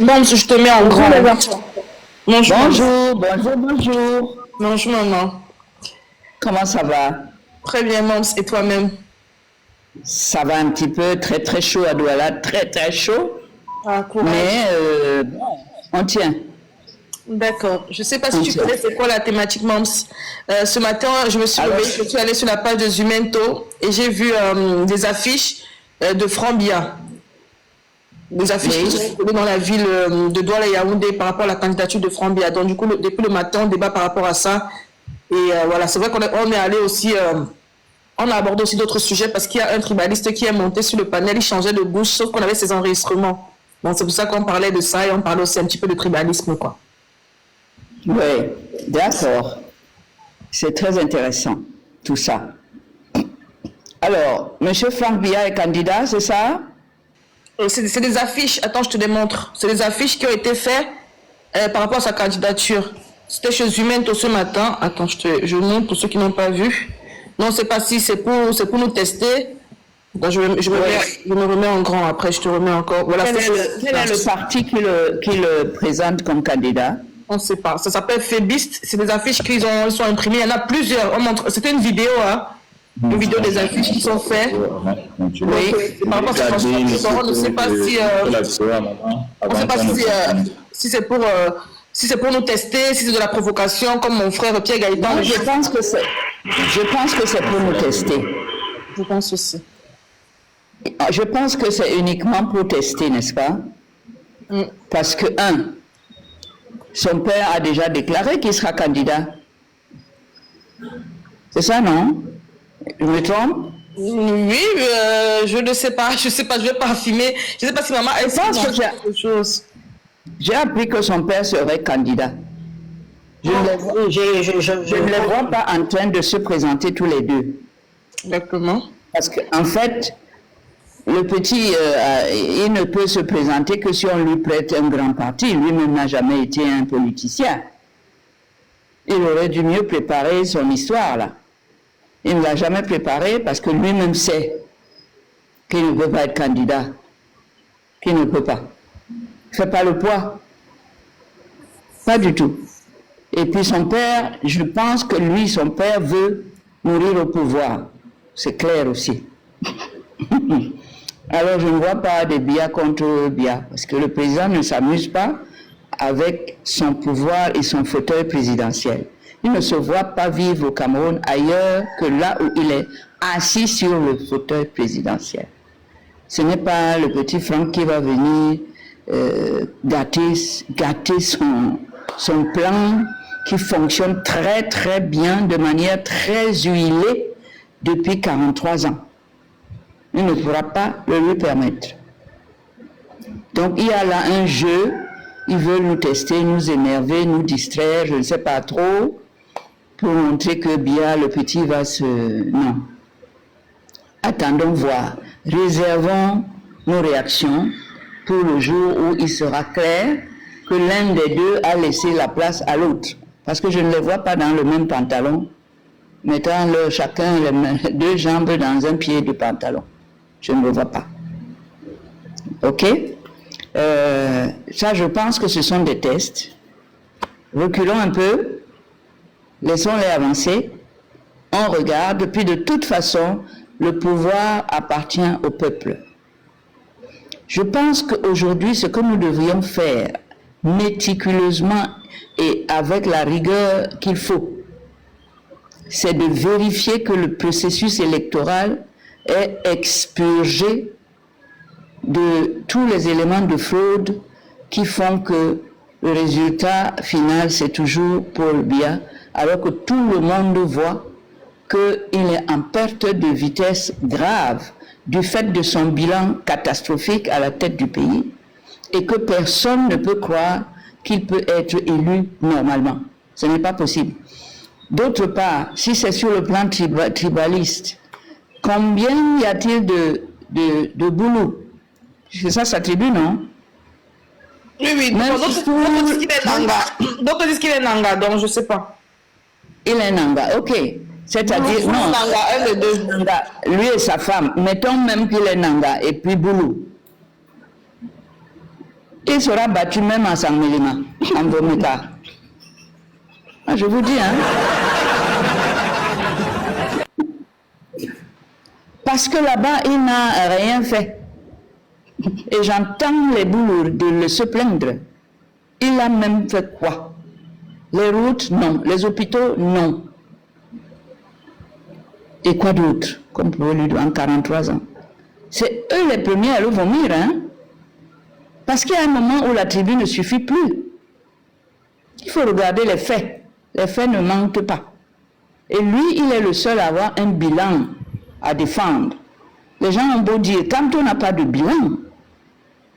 Bon, je te mets en Bonjour grand. les enfants. Bonjour, Bonjour, bonjour, bonjour. bonjour, maman. Comment ça va? Très bien, maman. Et toi-même? Ça va un petit peu, très très chaud à Douala, très très chaud, Ah, courage. mais on tient, D'accord. Je ne sais pas si on tu tient. connais c'est quoi la thématique MOMS. Ce matin, je me suis Alors, levée, je suis allée sur la page de Zumento et j'ai vu des affiches de Frambia. Des affiches qui oui, sont collées dans la ville de Douala et Yaoundé par rapport à la candidature de Frambia. Donc, du coup, depuis le matin, on débat par rapport à ça. Et voilà, c'est vrai on est allé aussi. On a abordé aussi d'autres sujets parce qu'il y a un tribaliste qui est monté sur le panel, il changeait de bouche, sauf qu'on avait ses enregistrements. Donc c'est pour ça qu'on parlait de ça et on parlait aussi un petit peu de tribalisme, quoi. oui, d'accord. C'est très intéressant, tout ça. Alors, Monsieur Franck Biya est candidat, c'est ça? C'est des affiches, attends, je te démontre. C'est des affiches qui ont été faites par rapport à sa candidature. C'était chez Zumento ce matin. Attends, je montre pour ceux qui n'ont pas vu. Non, c'est pas si, c'est pour nous tester. Donc, je me remets en grand après, je te remets encore. Voilà, Quel est le parti qui le présente comme candidat? on ne sait pas. Ça s'appelle Fébiste. C'est des affiches ils sont imprimées. Il y en a plusieurs. C'était une vidéo, hein. Une vidéo des affiches qui sont faites. Oui. Par rapport à on ne sait pas si. On ne sait pas si c'est pour. Si c'est pour nous tester, si c'est de la provocation, comme mon frère Pierre Gaëtan. Non, je pense que c'est pour nous tester. Je pense aussi. Je pense que c'est uniquement pour tester, n'est-ce pas? Parce que, son père a déjà déclaré qu'il sera candidat. C'est ça, non? Je me trompe? Oui, je ne sais pas. Je ne sais pas, je ne vais pas affirmer. Je ne sais pas si maman elle pense quelque chose. J'ai appris que son père serait candidat. Je ne les vois pas en train de se présenter tous les deux. Exactement. Parce qu'en fait, le petit, il ne peut se présenter que si on lui prête un grand parti. Lui-même n'a jamais été un politicien. Il aurait dû mieux préparer son histoire, là. Il ne l'a jamais préparé parce que lui-même sait qu'il ne peut pas être candidat. Qu'il ne peut pas. Il ne fait pas le poids. Pas du tout. Et puis son père, je pense que lui, son père veut mourir au pouvoir. C'est clair aussi. Alors je ne vois pas de Biya contre Biya, parce que le président ne s'amuse pas avec son pouvoir et son fauteuil présidentiel. Il ne se voit pas vivre au Cameroun ailleurs que là où il est assis sur le fauteuil présidentiel. Ce n'est pas le petit Franck qui va venir gâter son plan qui fonctionne très très bien, de manière très huilée depuis 43 ans. Il ne pourra pas le lui permettre. Donc il y a là un jeu, ils veulent nous tester, nous énerver, nous distraire, je ne sais pas trop, pour montrer que Biya, le petit, va se... Non. Attendons voir. Réservons nos réactions pour le jour où il sera clair que l'un des deux a laissé la place à l'autre. Parce que je ne les vois pas dans le même pantalon, mettant chacun les deux jambes dans un pied de pantalon. Je ne le vois pas. Ok? Ça, je pense que ce sont des tests. Reculons un peu, laissons-les avancer. On regarde, puis de toute façon, le pouvoir appartient au peuple. Je pense qu'aujourd'hui, ce que nous devrions faire méticuleusement et avec la rigueur qu'il faut, c'est de vérifier que le processus électoral est expurgé de tous les éléments de fraude qui font que le résultat final, c'est toujours Paul Biya, alors que tout le monde voit qu'il est en perte de vitesse grave du fait de son bilan catastrophique à la tête du pays et que personne ne peut croire qu'il peut être élu normalement. Ce n'est pas possible. D'autre part, si c'est sur le plan tribaliste, combien y a-t-il de boulot? C'est ça sa tribu, non? Oui, d'autres disent qu'il est Nanga. D'autres disent qu'il est Nanga, donc je ne sais pas. Il est Nanga, ok. C'est-à-dire, non, Nanga, un des deux. Nanga, lui et sa femme, mettons même qu'il est Nanga, et puis Boulou. Il sera battu même à Sang-Mélima, en Bometa. Ah, je vous dis, hein. Parce que là-bas, il n'a rien fait. Et j'entends les bourgs de se plaindre. Il a même fait quoi? Les routes, non. Les hôpitaux, non. Et quoi d'autre? Comme pour lui, en 43 ans. C'est eux les premiers à le vomir, hein? Parce qu'il y a un moment où la tribu ne suffit plus. Il faut regarder les faits. Les faits ne mentent pas. Et lui, il est le seul à avoir un bilan à défendre. Les gens ont beau dire, Kamto n'a pas de bilan.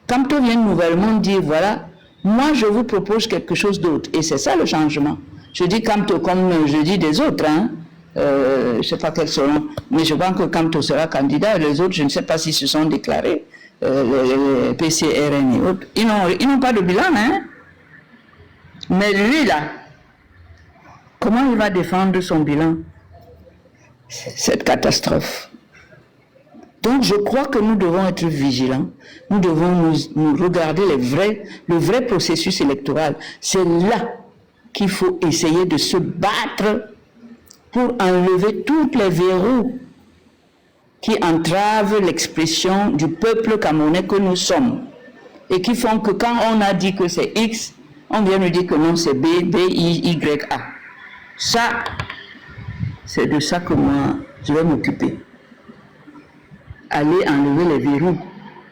Kamto vient nouvellement dire, voilà, moi je vous propose quelque chose d'autre. Et c'est ça le changement. Je dis Kamto comme je dis des autres, hein. Je ne sais pas quels seront, mais je pense que Kamto sera candidat. Les autres, je ne sais pas s'ils se sont déclarés. Les PCRN et autres. Ils n'ont pas de bilan, hein. Mais lui, là, comment il va défendre son bilan? Cette catastrophe. Donc, je crois que nous devons être vigilants. Nous devons nous regarder le vrai processus électoral. C'est là qu'il faut essayer de se battre pour enlever tous les verrous qui entravent l'expression du peuple camerounais que nous sommes et qui font que quand on a dit que c'est X, on vient nous dire que non, c'est B, I, Y, A. Ça, c'est de ça que moi, je vais m'occuper. Aller enlever les verrous,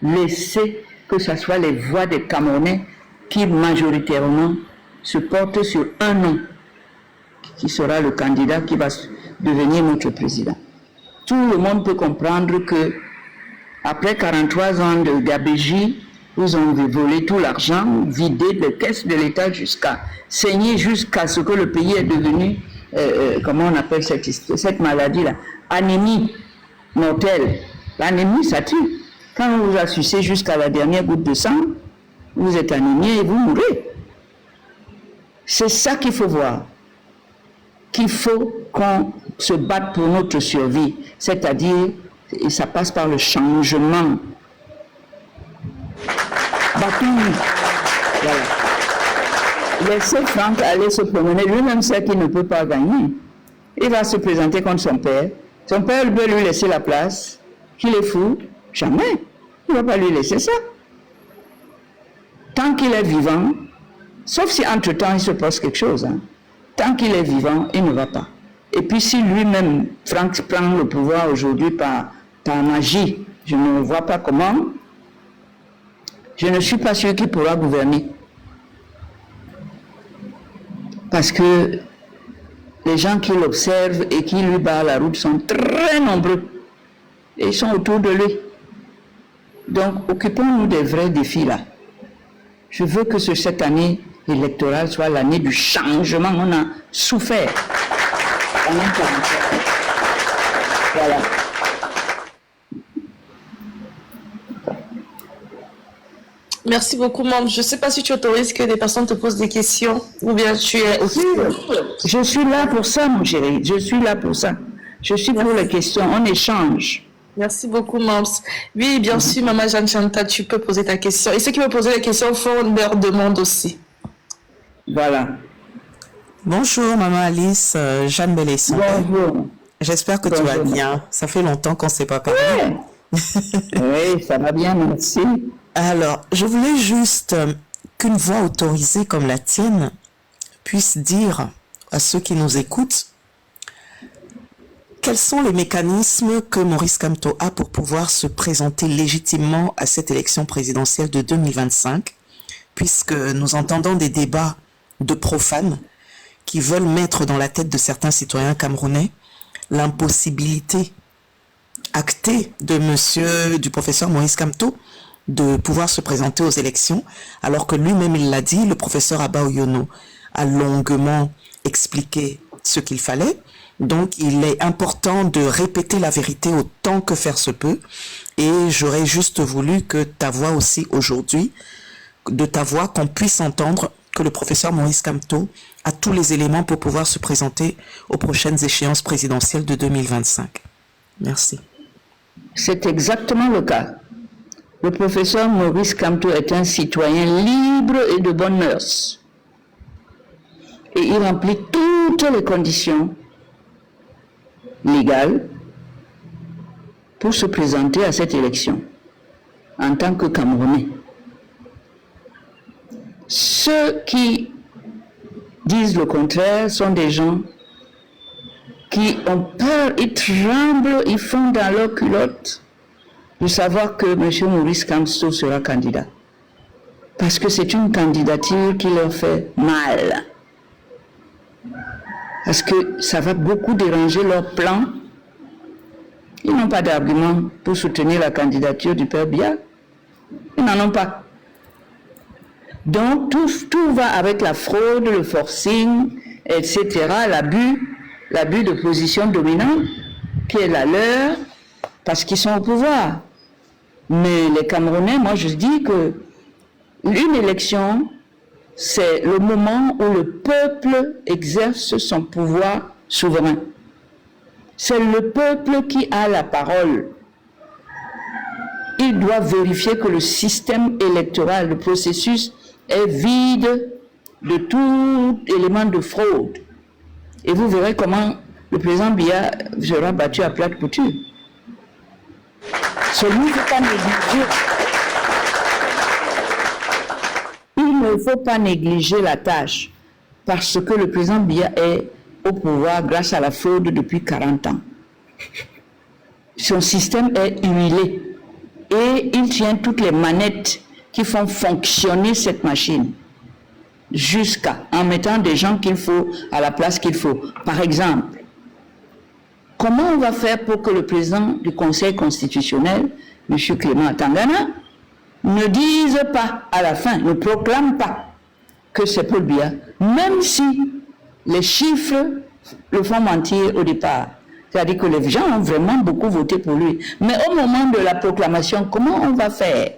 laisser que ce soit les voix des Camerounais qui majoritairement se portent sur un nom, qui sera le candidat qui va devenir notre président. Tout le monde peut comprendre que après 43 ans de gabégie, ils ont volé tout l'argent, vidé les caisses de l'État jusqu'à saigner jusqu'à ce que le pays est devenu, comment on appelle cette maladie-là, anémie mortelle. L'anémie, ça tue. Quand on vous a sucé jusqu'à la dernière goutte de sang, vous êtes anémié et vous mourrez. C'est ça qu'il faut voir. Qu'il faut qu'on se batte pour notre survie. C'est-à-dire, et ça passe par le changement. Battons-nous. Voilà. Laissez Franck aller se promener. Lui-même sait qu'il ne peut pas gagner. Il va se présenter contre son père. Son père veut lui laisser la place. Qu'il est fou, jamais. Il ne va pas lui laisser ça. Tant qu'il est vivant, sauf si entre-temps il se passe quelque chose, hein, tant qu'il est vivant, il ne va pas. Et puis si lui-même, Franck, prend le pouvoir aujourd'hui par magie, je ne vois pas comment, je ne suis pas sûr qu'il pourra gouverner. Parce que les gens qui l'observent et qui lui barrent la route sont très nombreux. Et ils sont autour de lui. Donc, occupons-nous des vrais défis là. Je veux que cette année électorale soit l'année du changement. On a souffert. Voilà. Merci beaucoup, Mam. Je ne sais pas si tu autorises que des personnes te posent des questions ou bien tu es aussi. Je suis là pour ça, mon chéri. Je suis là pour ça. Je suis pour les questions. On échange. Merci beaucoup, Mams. Oui, bien sûr, Maman Jeanne Chantal, tu peux poser ta question. Et ceux qui veulent poser les questions font leur demande aussi. Voilà. Bonjour, Maman Alice, Jeanne Belesson. Bonjour. J'espère que tu vas bien. Ça fait longtemps qu'on ne s'est pas parlé. Oui, ça va bien, merci. Alors, je voulais juste qu'une voix autorisée comme la tienne puisse dire à ceux qui nous écoutent quels sont les mécanismes que Maurice Kamto a pour pouvoir se présenter légitimement à cette élection présidentielle de 2025, puisque nous entendons des débats de profanes qui veulent mettre dans la tête de certains citoyens camerounais l'impossibilité actée du professeur Maurice Kamto de pouvoir se présenter aux élections, alors que lui-même, il l'a dit, le professeur Abba Oyono a longuement expliqué ce qu'il fallait. Donc, il est important de répéter la vérité autant que faire se peut. Et j'aurais juste voulu que ta voix aussi aujourd'hui, de ta voix, qu'on puisse entendre que le professeur Maurice Kamto a tous les éléments pour pouvoir se présenter aux prochaines échéances présidentielles de 2025. Merci. C'est exactement le cas. Le professeur Maurice Kamto est un citoyen libre et de bonnes mœurs. Et il remplit toutes les conditions légales pour se présenter à cette élection en tant que Camerounais. Ceux qui disent le contraire sont des gens qui ont peur, ils tremblent, ils font dans leur culotte de savoir que M. Maurice Kamto sera candidat. Parce que c'est une candidature qui leur fait mal. Parce que ça va beaucoup déranger leur plan. Ils n'ont pas d'argument pour soutenir la candidature du Père Biya. Ils n'en ont pas. Donc tout va avec la fraude, le forcing, etc., l'abus de position dominante, qui est la leur, parce qu'ils sont au pouvoir. Mais les Camerounais, moi je dis que une élection, c'est le moment où le peuple exerce son pouvoir souverain. C'est le peuple qui a la parole. Il doit vérifier que le système électoral, le processus, est vide de tout élément de fraude. Et vous verrez comment le président Biya sera battu à plate couture. Celui ne faut pas négliger. Il ne faut pas négliger la tâche parce que le président Biya est au pouvoir grâce à la fraude depuis 40 ans. Son système est huilé et il tient toutes les manettes qui font fonctionner cette machine en mettant des gens qu'il faut à la place qu'il faut. Par exemple, comment on va faire pour que le président du Conseil constitutionnel, M. Clément Tangana, ne dise pas à la fin, ne proclame pas que c'est Paul Biya, même si les chiffres le font mentir au départ. C'est-à-dire que les gens ont vraiment beaucoup voté pour lui. Mais au moment de la proclamation, comment on va faire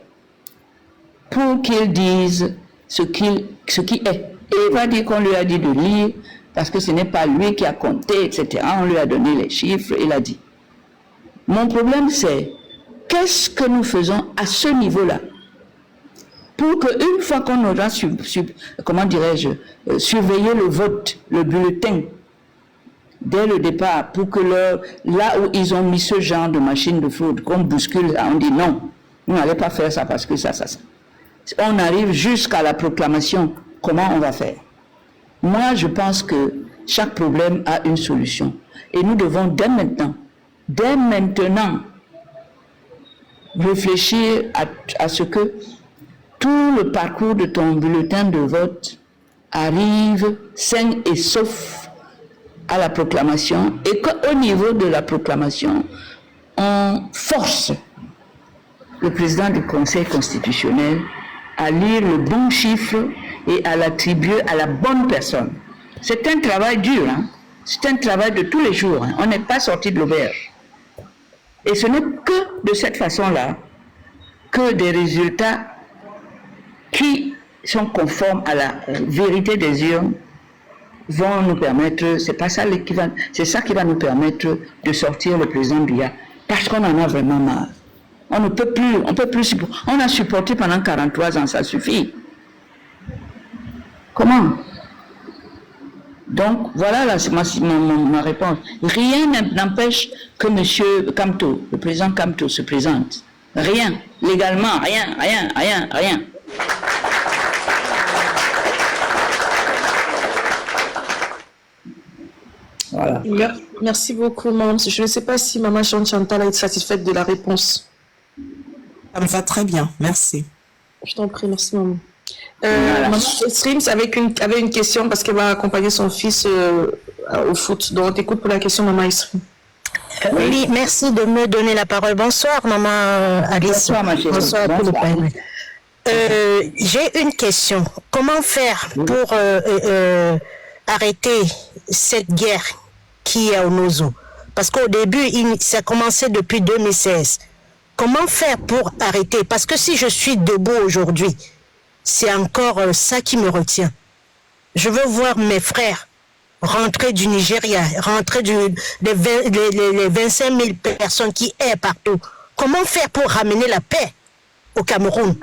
pour qu'il dise ce qui est? Et il va dire qu'on lui a dit de lire, parce que ce n'est pas lui qui a compté, etc. On lui a donné les chiffres, il a dit. Mon problème, c'est qu'est-ce que nous faisons à ce niveau-là pour qu'une fois qu'on aura surveillé le vote, le bulletin, dès le départ, pour que là où ils ont mis ce genre de machine de fraude, qu'on bouscule, on dit non, vous n'allez pas faire ça parce que ça. On arrive jusqu'à la proclamation, comment on va faire? Moi, je pense que chaque problème a une solution. Et nous devons dès maintenant, réfléchir à ce que tout le parcours de ton bulletin de vote arrive sain et sauf à la proclamation et qu'au niveau de la proclamation, on force le président du Conseil constitutionnel à lire le bon chiffre et à l'attribuer à la bonne personne. C'est un travail dur, hein? C'est un travail de tous les jours. Hein? On n'est pas sorti de l'auberge. Et ce n'est que de cette façon-là que des résultats qui sont conformes à la vérité des urnes vont nous permettre, c'est ça qui va nous permettre de sortir le président Biya, parce qu'on en a vraiment marre. On a supporté pendant 43 ans, ça suffit. Comment? Donc, voilà ma réponse. Rien n'empêche que M. Kamto, le président Kamto, se présente. Rien. Légalement, rien. Voilà. Merci beaucoup, maman. Je ne sais pas si maman Chantal est satisfaite de la réponse. Ça me va très bien, merci. Je t'en prie, merci, maman. Maman Streams avait une question parce qu'elle va accompagner son fils au foot. Donc, on t'écoute pour la question, maman Streams. Oui, merci de me donner la parole. Bonsoir, maman Alice. Bonsoir, ma chérie. Bonsoir à tous les parents. J'ai une question. Comment faire pour arrêter cette guerre qui est au Nozo? Parce qu'au début, ça a commencé depuis 2016. Comment faire pour arrêter? Parce que si je suis debout aujourd'hui, c'est encore ça qui me retient. Je veux voir mes frères rentrer du Nigeria, rentrer les 25 000 personnes qui est partout. Comment faire pour ramener la paix? au Cameroun.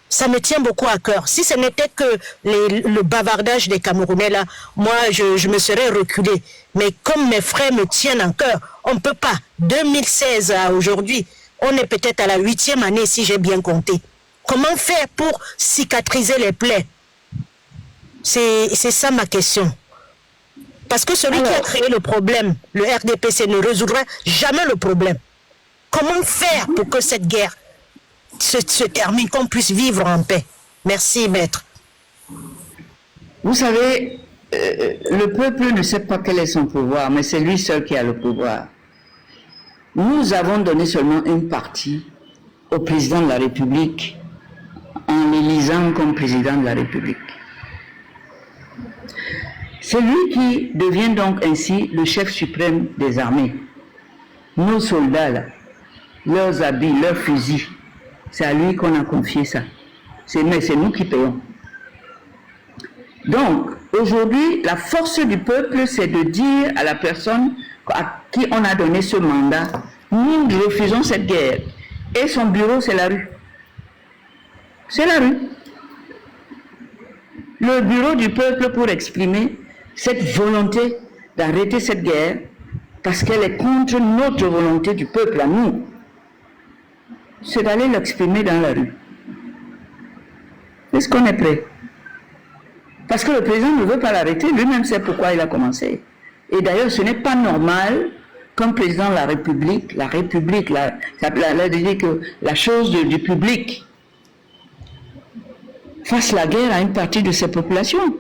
Ça me tient beaucoup à cœur. Si ce n'était que le bavardage des Camerounais là, moi je me serais reculé. Mais comme mes frères me tiennent en cœur, on ne peut pas. 2016 à aujourd'hui, on est peut-être à la 8e année si j'ai bien compté. Comment faire pour cicatriser les plaies? C'est ça ma question. Parce que celui qui a créé le problème, le RDPC, ne résoudra jamais le problème. Comment faire pour que cette guerre se termine, qu'on puisse vivre en paix? Merci, maître. Vous savez, le peuple ne sait pas quel est son pouvoir, mais c'est lui seul qui a le pouvoir. Nous avons donné seulement une partie au président de la République en l'élisant comme président de la République. C'est lui qui devient donc ainsi le chef suprême des armées. Nos soldats, là, leurs habits, leurs fusils, c'est à lui qu'on a confié ça. Mais c'est nous qui payons. Donc, aujourd'hui, la force du peuple, c'est de dire à la personne à qui on a donné ce mandat, nous refusons cette guerre. Et son bureau, c'est la rue. C'est la rue. Le bureau du peuple pour exprimer cette volonté d'arrêter cette guerre parce qu'elle est contre notre volonté du peuple à nous. C'est d'aller l'exprimer dans la rue. Est-ce qu'on est prêt? Parce que le président ne veut pas l'arrêter, lui-même sait pourquoi il a commencé. Et d'ailleurs, ce n'est pas normal qu'un président de la République, ça veut dire que la chose du public fasse la guerre à une partie de ses populations.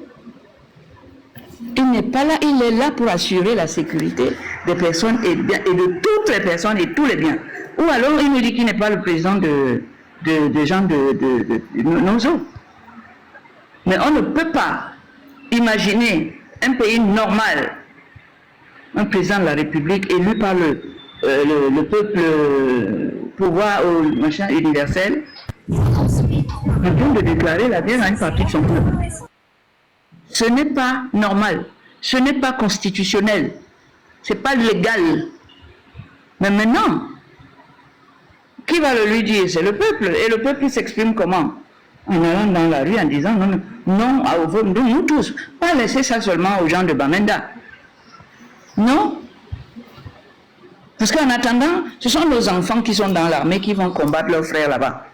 Il n'est pas là, il est là pour assurer la sécurité des personnes et de toutes les personnes et tous les biens. Ou alors il nous dit qu'il n'est pas le président de gens de nos eaux. Mais on ne peut pas imaginer un pays normal, un président de la République élu par le peuple, pouvoir au machin universel, en train de déclarer la guerre à une partie de son peuple. Ce n'est pas normal, ce n'est pas constitutionnel, ce n'est pas légal. Mais maintenant, qui va le lui dire? C'est le peuple. Et le peuple s'exprime comment? En allant dans la rue en disant non à nous tous. Pas laisser ça seulement aux gens de Bamenda. Non. Parce qu'en attendant, ce sont nos enfants qui sont dans l'armée qui vont combattre leurs frères là-bas.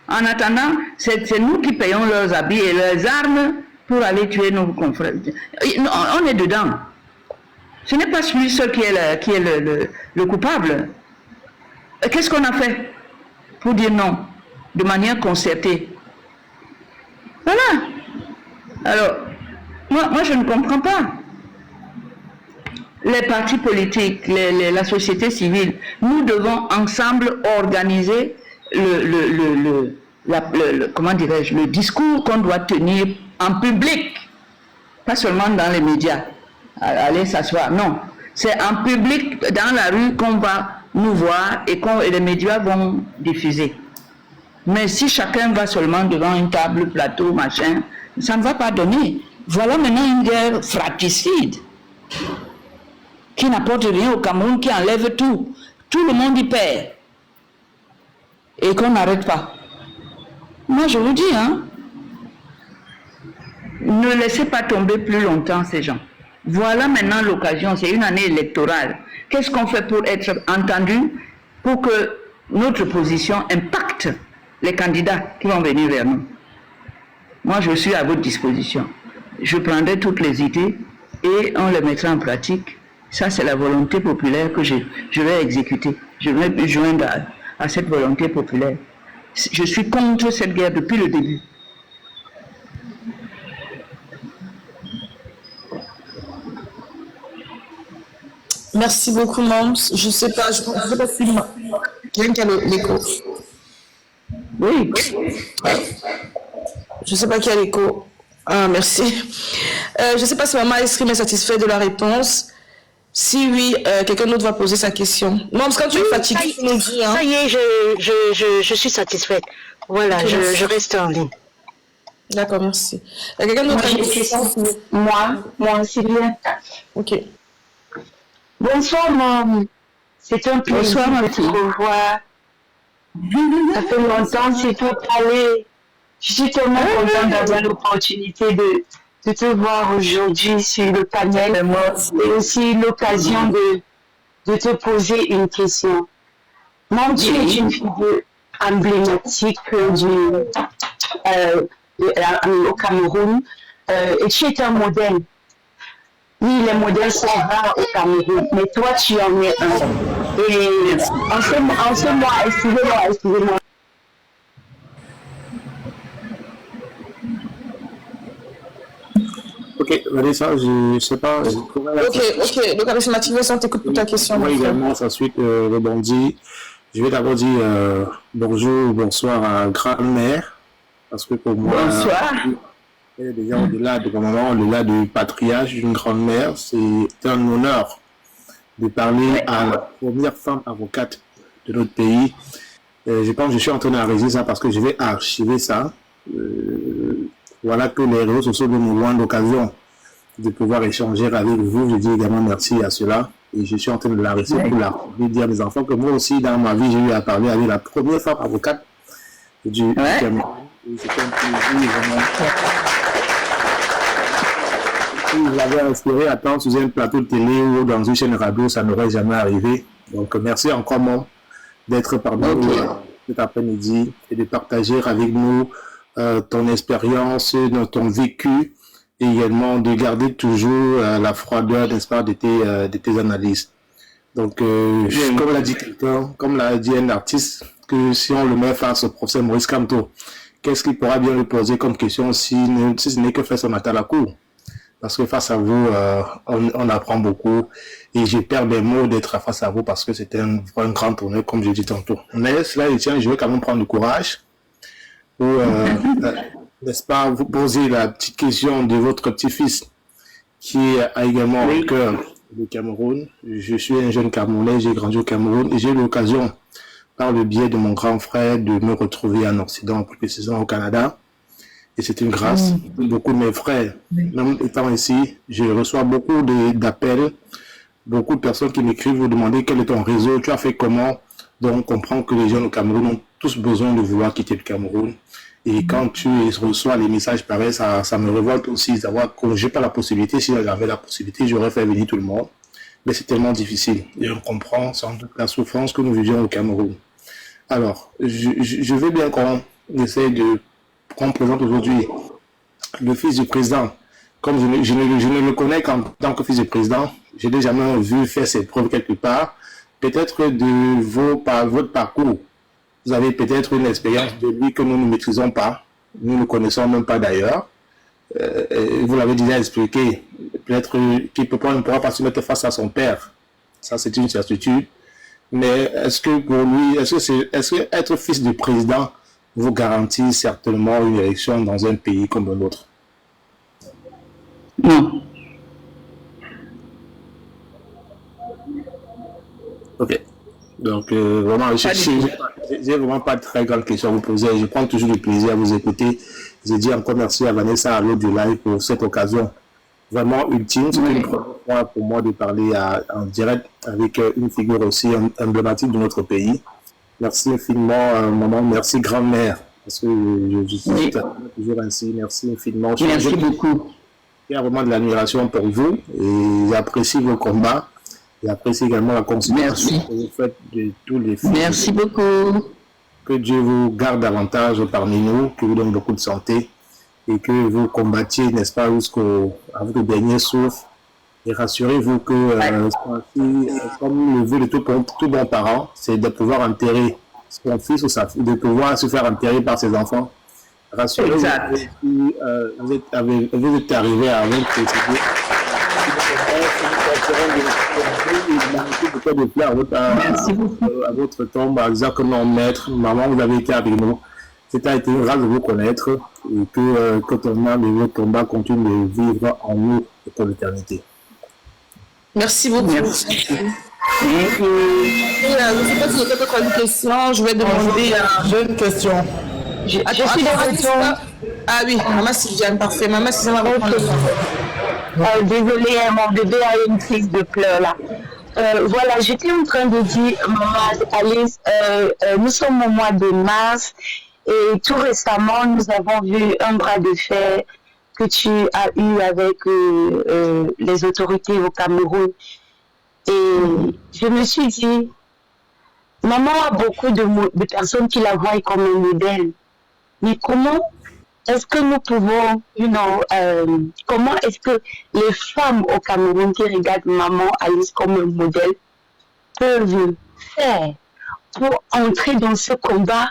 En attendant, c'est nous qui payons leurs habits et leurs armes pour aller tuer nos confrères. On est dedans. Ce n'est pas celui seul qui est le coupable. Qu'est-ce qu'on a fait pour dire non de manière concertée? Voilà. Alors, moi je ne comprends pas. Les partis politiques, la société civile, nous devons ensemble organiser comment dirais-je, le discours qu'on doit tenir en public, pas seulement dans les médias, aller s'asseoir, non. C'est en public, dans la rue, qu'on va nous voir et les médias vont diffuser. Mais si chacun va seulement devant une table, plateau, machin, ça ne va pas donner. Voilà maintenant une guerre fratricide qui n'apporte rien au Cameroun, qui enlève tout. Tout le monde y perd. Et qu'on n'arrête pas. Moi, je vous dis, ne laissez pas tomber plus longtemps ces gens. Voilà maintenant l'occasion, c'est une année électorale. Qu'est-ce qu'on fait pour être entendu, pour que notre position impacte les candidats qui vont venir vers nous? Moi, je suis à votre disposition. Je prendrai toutes les idées et on les mettra en pratique. Ça, c'est la volonté populaire que je vais exécuter. Je vais me joindre à cette volonté populaire. Je suis contre cette guerre depuis le début. Merci beaucoup, Mams. Je ne sais pas si quelqu'un qui a l'écho. Oui. Je ne sais pas qui a l'écho. Ah, merci. Je ne sais pas si Maman Esrim est satisfait de la réponse. Si oui, quelqu'un d'autre va poser sa question. Mams, quand tu es fatiguée, tu nous dis. Ça y est, je suis satisfaite. Voilà, je reste en ligne. D'accord, merci. Quelqu'un d'autre a une question? Moi, Sylvia. Ok. Bonsoir, maman. C'est un plaisir de te revoir. Ça fait longtemps, c'est tout parler. Je suis tellement contente d'avoir l'opportunité de te voir aujourd'hui sur le panel et aussi l'occasion de te poser une question. Mon Dieu est une figure emblématique au Cameroun et tu es un modèle. Oui, les modèles sont rares au Cameroun, mais toi tu en es un. Et en ce mois, excusez-moi. Ok, Vanessa, je ne sais pas. Ok. Le charismatique, on t'écoute pour ta question. Moi également, ensuite rebondir. Je vais d'abord dire bonjour, bonsoir à grand-mère, parce que pour moi, elle est déjà au-delà de maman, au-delà du patriarche d'une grand-mère. C'est un honneur de parler à la première femme avocate de notre pays. Je pense que je suis en train d'arrêter ça parce que je vais archiver ça. Voilà que les réseaux sociaux nous donnent l'occasion de pouvoir échanger avec vous. Je dis également merci à cela. Et je suis en train de l'arrêter pour dire à mes enfants que moi aussi, dans ma vie, j'ai eu à parler avec la première femme avocate du Cameroun. C'est un plaisir vraiment. Si vous l'avez inspiré à attendre sur un plateau de télé ou dans une chaîne radio, ça n'aurait jamais arrivé. Donc, merci encore, Mon, d'être parmi nous cet après-midi et de partager avec nous ton expérience, ton vécu et également de garder toujours la froideur, n'est-ce pas, de tes analyses. Donc, comme l'a dit quelqu'un, comme l'a dit un artiste, que si on le met face au professeur Maurice Kamto, qu'est-ce qu'il pourra bien lui poser comme question si ce n'est que faire son matin à la cour? Parce que face à vous, on apprend beaucoup et je perds mes mots d'être face à vous parce que c'était un grand honneur, comme je dis tantôt. Mais cela, je vais quand même prendre du courage pour, n'est-ce pas, vous poser la petite question de votre petit-fils qui a également au cœur du Cameroun. Je suis un jeune Camerounais, j'ai grandi au Cameroun et j'ai eu l'occasion, par le biais de mon grand frère, de me retrouver en Occident, plus précisément au Canada. Et c'est une grâce. Beaucoup de mes frères, même étant ici, je reçois beaucoup d'appels, beaucoup de personnes qui m'écrivent, vous demander quel est ton réseau, tu as fait comment. Donc on comprend que les jeunes au Cameroun ont tous besoin de vouloir quitter le Cameroun. Et quand tu reçois les messages pareils, ça me révolte aussi d'avoir que j'ai pas la possibilité. Si j'avais la possibilité, j'aurais fait venir tout le monde. Mais c'est tellement difficile. Et on comprend sans doute la souffrance que nous vivions au Cameroun. Alors, je veux bien qu'on essaie qu'on présente aujourd'hui le fils du président. Comme je ne le connais qu'en tant que fils du président, je n'ai jamais vu faire ses preuves quelque part. Peut-être de votre parcours, vous avez peut-être une expérience de lui que nous ne maîtrisons pas. Nous ne connaissons même pas d'ailleurs. Vous l'avez déjà expliqué. Peut-être qu'il ne pourra pas se mettre face à son père. Ça, c'est une certitude. Mais est-ce que pour lui, est-ce que être fils du président vous garantit certainement une élection dans un pays comme le nôtre? Non. Ok. Donc, vraiment, j'ai vraiment pas de très grande question à vous poser. Je prends toujours du plaisir à vous écouter. Je dis encore merci à Vanessa, à l'autre du live pour cette occasion vraiment ultime. C'est une première fois pour moi de parler en direct avec une figure aussi emblématique de notre pays. Merci infiniment, maman. Merci, grand-mère. Parce que je suis toujours ainsi. Merci infiniment. Merci beaucoup. Il y a vraiment de l'admiration pour vous et j'apprécie vos combats. J'apprécie également la considération que vous faites de tous les filles. Merci beaucoup. Que Dieu vous garde davantage parmi nous, que vous donne beaucoup de santé et que vous combattiez, n'est-ce pas, jusqu'au dernier souffle. Et rassurez-vous que, comme le veut de tout bon parent, c'est de pouvoir enterrer son fils ou sa fille, de pouvoir se faire enterrer par ses enfants. Rassurez-vous que vous êtes arrivé à votre préciser. À votre tombe, à dire que non, maître, maman, vous avez été avec nous. C'est a été une grâce de vous connaître et que ton âme et votre combat continuent de vivre en nous pour l'éternité. Merci beaucoup. Merci. Je ne sais pas si j'ai d'autres questions. Je vais demander à... J'ai une question. Je suis de retour. Ah oui, Maman Sylviane, parfait. Maman Sylviane, désolée, mon bébé a une crise de pleurs là. Voilà, j'étais en train de dire, maman Alice, nous sommes au mois de mars et tout récemment, nous avons vu un bras de fer que tu as eu avec les autorités au Cameroun. Et je me suis dit, maman a beaucoup de personnes qui la voient comme un modèle. Mais comment est-ce que nous pouvons, comment est-ce que les femmes au Cameroun qui regardent maman Alice comme un modèle peuvent faire pour entrer dans ce combat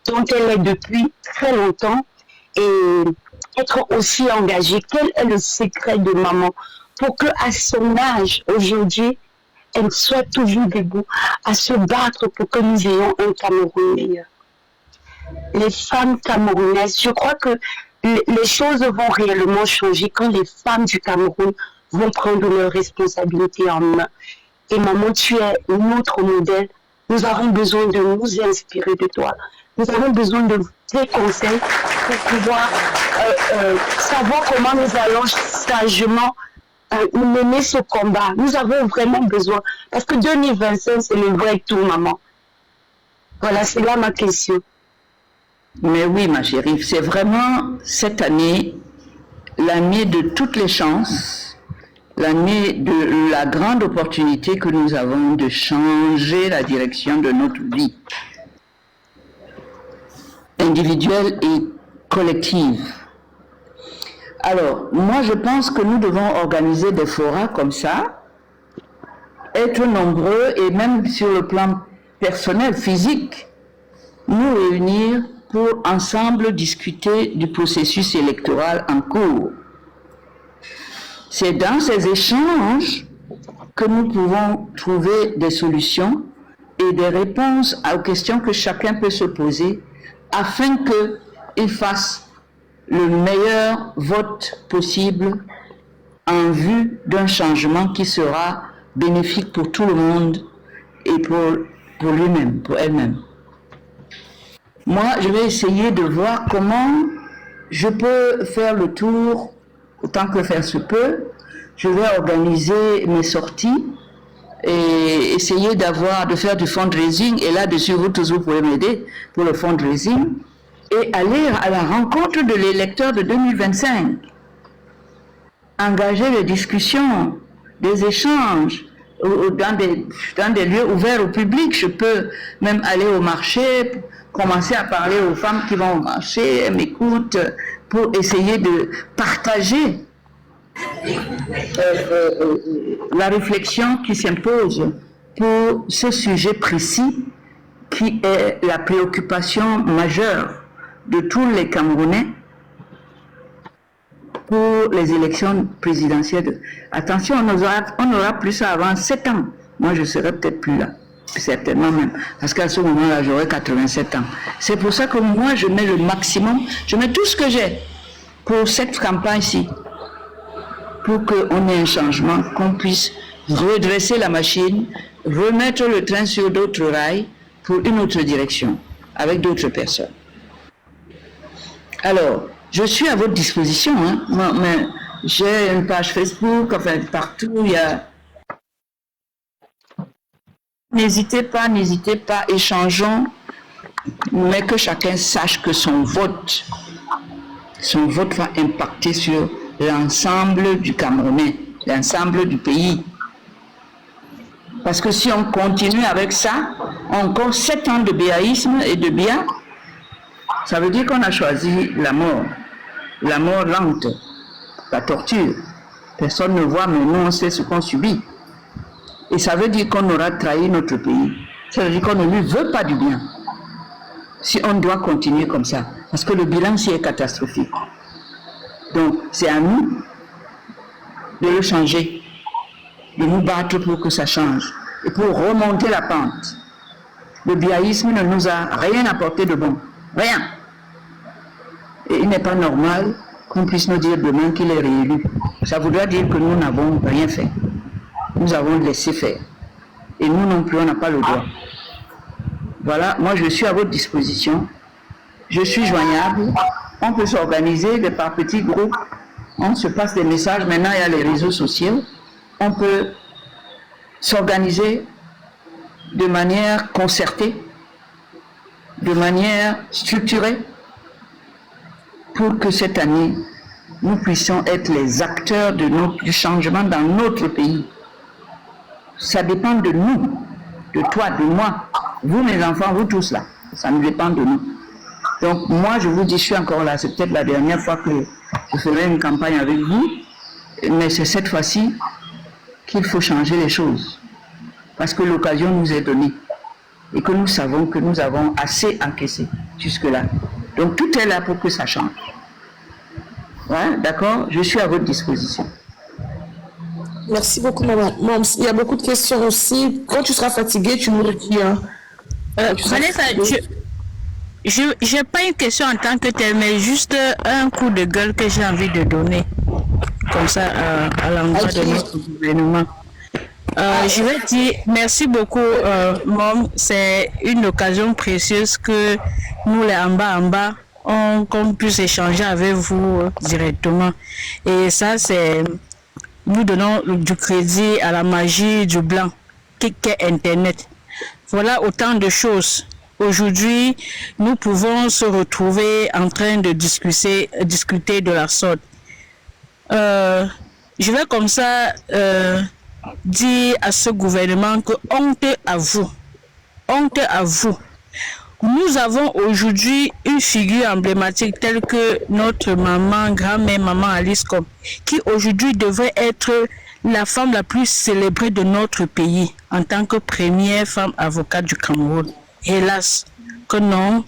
dont elle est depuis très longtemps et être aussi engagée? Quel est le secret de maman pour qu'à son âge, aujourd'hui, elle soit toujours debout à se battre pour que nous ayons un Cameroun meilleur? Les femmes camerounaises, je crois que les choses vont réellement changer quand les femmes du Cameroun vont prendre leurs responsabilités en main. Et maman, tu es notre modèle. Nous avons besoin de nous inspirer de toi. Nous avons besoin de tes conseils pour pouvoir savoir comment nous allons sagement mener ce combat. Nous avons vraiment besoin. Parce que 2025, c'est le vrai tour, maman. Voilà, c'est là ma question. Mais oui, ma chérie, c'est vraiment cette année l'année de toutes les chances, l'année de la grande opportunité que nous avons de changer la direction de notre vie, individuelle et collective. Alors, moi je pense que nous devons organiser des forats comme ça, être nombreux et même sur le plan personnel, physique, nous réunir pour ensemble discuter du processus électoral en cours. C'est dans ces échanges que nous pouvons trouver des solutions et des réponses aux questions que chacun peut se poser afin qu'il fasse le meilleur vote possible en vue d'un changement qui sera bénéfique pour tout le monde et pour lui-même, pour elle-même. Moi, je vais essayer de voir comment je peux faire le tour, autant que faire se peut. Je vais organiser mes sorties et essayer de faire du fundraising. Et là-dessus, vous tous, vous pouvez m'aider pour le fundraising. Et aller à la rencontre de l'électeur de 2025. Engager des discussions, des échanges dans des lieux ouverts au public. Je peux même aller au marché, commencer à parler aux femmes qui vont au marché, elles m'écoutent, pour essayer de partager la réflexion qui s'impose pour ce sujet précis qui est la préoccupation majeure de tous les Camerounais pour les élections présidentielles. Attention, on aura plus ça avant 7 ans. Moi, je serai peut-être plus là. Certainement même, parce qu'à ce moment-là, j'aurai 87 ans. C'est pour ça que moi, je mets le maximum, je mets tout ce que j'ai pour cette campagne-ci, pour qu'on ait un changement, qu'on puisse redresser la machine, remettre le train sur d'autres rails pour une autre direction, avec d'autres personnes. Alors, je suis à votre disposition, hein. Mais j'ai une page Facebook, enfin partout, il y a... N'hésitez pas, échangeons, mais que chacun sache que son vote va impacter sur l'ensemble du Camerounais, l'ensemble du pays. Parce que si on continue avec ça, encore 7 ans de béaïsme et de bien, ça veut dire qu'on a choisi la mort lente, la torture. Personne ne voit, mais nous on sait ce qu'on subit. Et ça veut dire qu'on aura trahi notre pays. Ça veut dire qu'on ne lui veut pas du bien. Si on doit continuer comme ça. Parce que le bilan, c'est catastrophique. Donc, c'est à nous de le changer. De nous battre pour que ça change. Et pour remonter la pente. Le biaïsme ne nous a rien apporté de bon. Rien. Et il n'est pas normal qu'on puisse nous dire demain qu'il est réélu. Ça voudrait dire que nous n'avons rien fait. Nous avons laissé faire. Et nous non plus, on n'a pas le droit. Voilà, moi je suis à votre disposition. Je suis joignable. On peut s'organiser par petits groupes. On se passe des messages. Maintenant, il y a les réseaux sociaux. On peut s'organiser de manière concertée, de manière structurée, pour que cette année, nous puissions être les acteurs du changement dans notre pays. Ça dépend de nous, de toi, de moi, vous mes enfants, vous tous là. Ça nous dépend de nous. Donc moi, je vous dis, je suis encore là. C'est peut-être la dernière fois que je ferai une campagne avec vous, mais c'est cette fois-ci qu'il faut changer les choses. Parce que l'occasion nous est donnée et que nous savons que nous avons assez encaissé jusque-là. Donc tout est là pour que ça change. Ouais, d'accord, je suis à votre disposition. Merci beaucoup, maman. Il y a beaucoup de questions aussi. Quand tu seras fatiguée, tu nous dis. Vanessa, je n'ai pas une question en tant que telle, mais juste un coup de gueule que j'ai envie de donner, comme ça, à l'endroit de notre gouvernement. Je vais dire merci beaucoup, Mom. C'est une occasion précieuse que nous, les en bas, qu'on puisse échanger avec vous directement. Et ça, c'est... Nous donnons du crédit à la magie du blanc, qu'est Internet. Voilà autant de choses. Aujourd'hui, nous pouvons se retrouver en train de discuter de la sorte. Je vais comme ça dire à ce gouvernement que honte à vous. Honte à vous. Nous avons aujourd'hui une figure emblématique telle que notre maman, grand-mère, maman Alice Com, qui aujourd'hui devrait être la femme la plus célébrée de notre pays en tant que première femme avocate du Cameroun. Hélas, que non.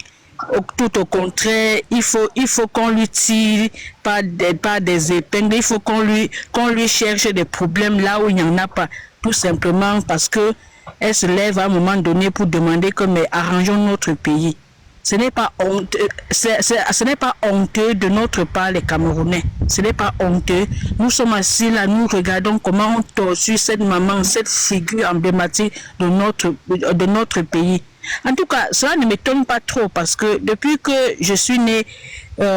Tout au contraire, il faut qu'on lui tire par des épingles, il faut qu'on lui cherche des problèmes là où il n'y en a pas. Tout simplement parce que elle se lève à un moment donné pour demander que mais arrangeons notre pays. Ce n'est pas honteux, ce n'est pas honteux de notre part les Camerounais. Ce n'est pas honteux. Nous sommes assis là, nous regardons comment on torture cette maman, cette figure emblématique de notre pays. En tout cas, cela ne m'étonne pas trop parce que depuis que je suis née,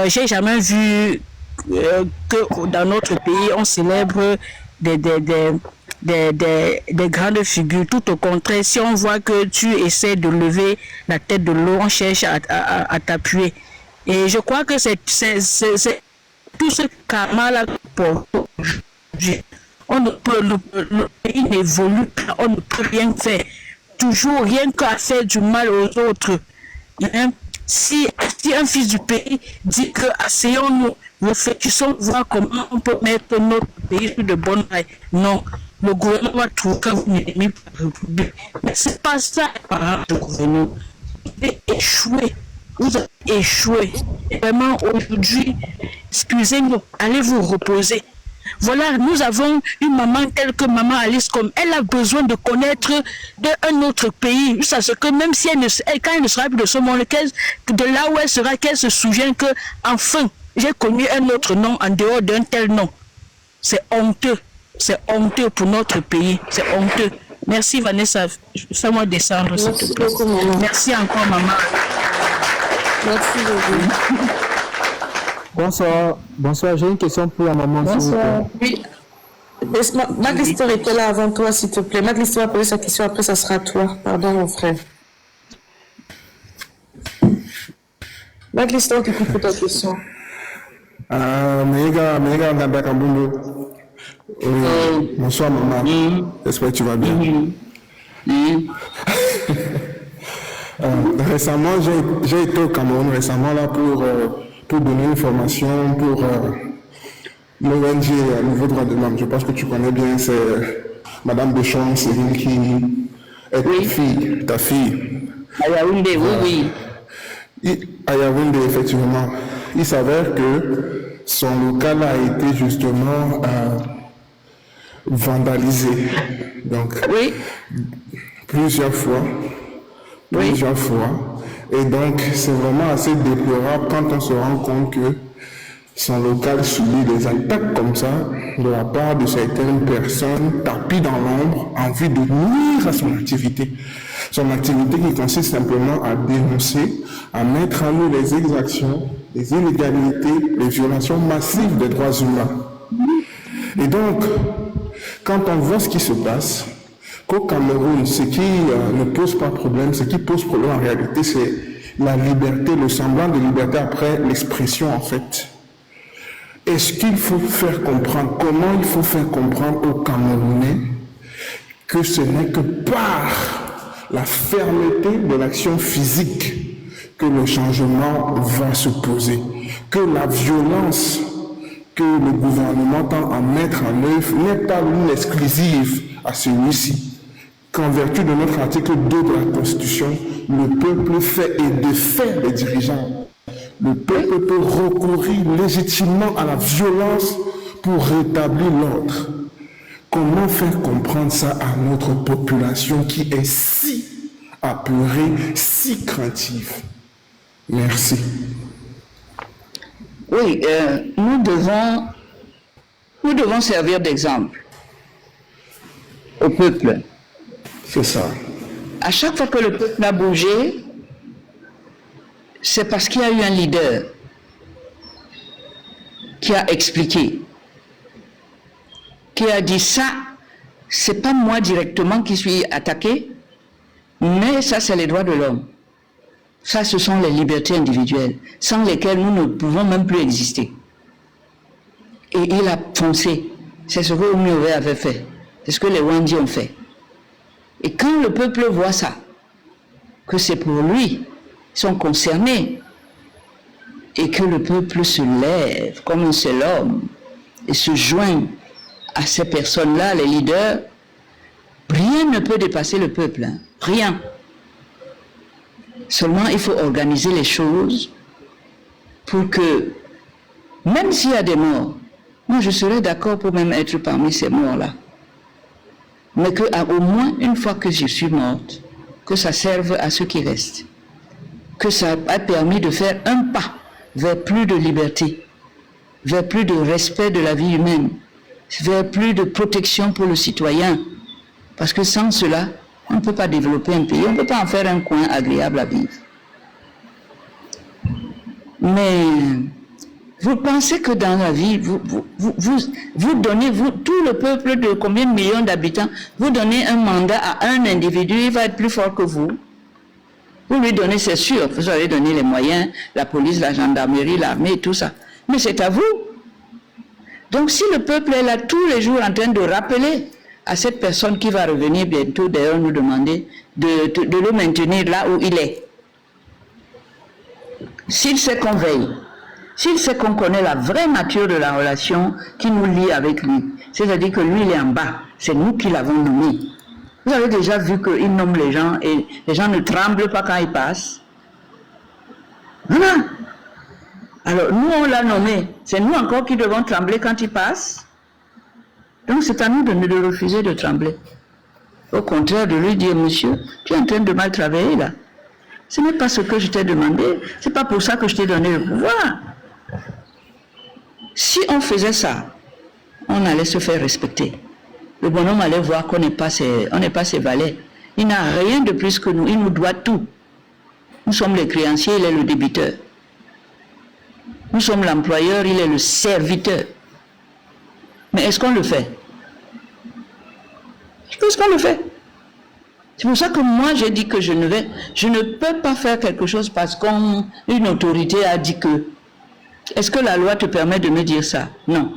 j'ai jamais vu que dans notre pays on célèbre des grandes figures. Tout au contraire, si on voit que tu essaies de lever la tête de l'eau, on cherche à t'appuyer. Et je crois que c'est tout ce karma-là pour aujourd'hui. Le pays n'évolue pas, on ne peut rien faire. Toujours rien qu'à faire du mal aux autres. Hein? Si un fils du pays dit que asseyons-nous, réfléchissons, voir comment on peut mettre notre pays sur de bonnes rails. Non, le gouvernement va trouver que vous n'aimez pas la République. Mais ce n'est pas ça, parents du gouvernement. Vous avez échoué. Vous avez échoué. Et vraiment, aujourd'hui, excusez-moi, allez vous reposer. Voilà, nous avons une maman telle que maman Alice Com. Elle a besoin de connaître un autre pays. Jusqu'à ce que même si quand elle ne sera plus de ce monde, de là où elle sera, qu'elle se souvient que, enfin, j'ai connu un autre nom en dehors d'un tel nom. C'est honteux. C'est honteux pour notre pays. C'est honteux. Merci Vanessa. Fais-moi descendre, s'il te plaît. Merci encore, maman. Merci beaucoup. Bonsoir, j'ai une question pour la maman. Bonsoir. Oui. Maglister était là avant toi, s'il te plaît. Maglister va poser sa question, après ça sera à toi. Pardon, mon frère. Maglister, on t'écoute pour ta question. Bonsoir maman. J'espère que tu vas bien. Récemment, j'ai été au Cameroun récemment là pour donner une formation pour l'ONG Nouveau Droit de l'Homme. Je pense que tu connais bien, c'est Madame Deschamps, Céline qui est ta fille. À Yaoundé, oui. À Yaoundé, effectivement. Il s'avère que son local a été justement vandalisé. Donc, plusieurs fois. Et donc, c'est vraiment assez déplorable quand on se rend compte que son local subit des attaques comme ça de la part de certaines personnes tapis dans l'ombre en vue de nuire à son activité. Son activité qui consiste simplement à dénoncer, à mettre en nous les exactions, les illégalités, les violations massives des droits humains. Et donc, quand on voit ce qui se passe, qu'au Cameroun, ce qui ne pose pas problème, ce qui pose problème en réalité, c'est la liberté, le semblant de liberté après l'expression en fait. Est-ce qu'il faut faire comprendre, comment il faut faire comprendre aux Camerounais que ce n'est que par la fermeté de l'action physique que le changement va se poser, que la violence que le gouvernement tend à mettre en œuvre n'est pas une exclusive à celui-ci, qu'en vertu de notre article 2 de la Constitution, le peuple fait et défait les dirigeants. Le peuple peut recourir légitimement à la violence pour rétablir l'ordre. Comment faire comprendre ça à notre population qui est si apeurée, si craintive? Merci. Oui, nous devons servir d'exemple au peuple. C'est ça. À chaque fois que le peuple a bougé, c'est parce qu'il y a eu un leader qui a expliqué, qui a dit ça, c'est pas moi directement qui suis attaqué, mais ça c'est les droits de l'homme. Ça ce sont les libertés individuelles, sans lesquelles nous ne pouvons même plus exister. Et il a foncé. C'est ce que Oumiowe avait fait. C'est ce que les Wandi ont fait. Et quand le peuple voit ça, que c'est pour lui, ils sont concernés, et que le peuple se lève comme un seul homme et se joint à ces personnes-là, les leaders, rien ne peut dépasser le peuple, hein. Rien. Seulement, il faut organiser les choses pour que, même s'il y a des morts, moi je serais d'accord pour même être parmi ces morts-là, mais qu'au moins une fois que je suis morte, que ça serve à ceux qui restent, que ça a permis de faire un pas vers plus de liberté, vers plus de respect de la vie humaine, vers plus de protection pour le citoyen. Parce que sans cela, on ne peut pas développer un pays, on ne peut pas en faire un coin agréable à vivre. Mais vous pensez que dans la vie, vous donnez, tout le peuple de combien de millions d'habitants, vous donnez un mandat à un individu, il va être plus fort que vous. Vous lui donnez, c'est sûr, vous allez donner les moyens, la police, la gendarmerie, l'armée, tout ça. Mais c'est à vous. Donc si le peuple est là tous les jours en train de rappeler à cette personne qui va revenir bientôt, d'ailleurs nous demander de le maintenir là où il est. S'il sait qu'on veille, s'il sait qu'on connaît la vraie nature de la relation qui nous lie avec lui, c'est-à-dire que lui il est en bas, c'est nous qui l'avons nommé. Vous avez déjà vu qu'il nomme les gens et les gens ne tremblent pas quand ils passent. Voilà. Alors nous on l'a nommé, c'est nous encore qui devons trembler quand ils passent. Donc c'est à nous de refuser de trembler. Au contraire de lui dire, monsieur, tu es en train de mal travailler là. Ce n'est pas ce que je t'ai demandé, c'est pas pour ça que je t'ai donné le pouvoir. Si on faisait ça, on allait se faire respecter. Le bonhomme allait voir qu'on n'est pas ses valets. Il n'a rien de plus que nous, il nous doit tout. Nous sommes les créanciers, il est le débiteur. Nous sommes l'employeur, il est le serviteur. Mais est-ce qu'on le fait? Est-ce qu'on le fait? C'est pour ça que moi j'ai dit que je ne peux pas faire quelque chose parce qu'une autorité a dit que. Est-ce que la loi te permet de me dire ça? Non.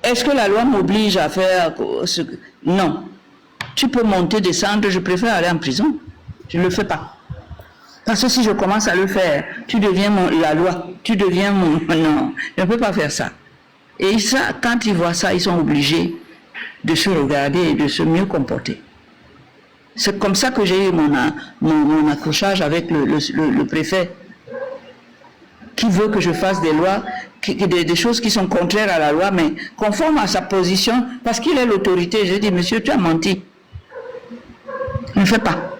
Est-ce que la loi m'oblige à faire ce que... Non. Tu peux monter, descendre, je préfère aller en prison. Je ne le fais pas. Parce que si je commence à le faire, tu deviens la loi, tu deviens mon... Non, je ne peux pas faire ça. Et ça, quand ils voient ça, ils sont obligés de se regarder et de se mieux comporter. C'est comme ça que j'ai eu mon accrochage avec le préfet, qui veut que je fasse des lois, des choses qui sont contraires à la loi, mais conformes à sa position, parce qu'il est l'autorité. J'ai dit, monsieur, tu as menti. Ne fais pas.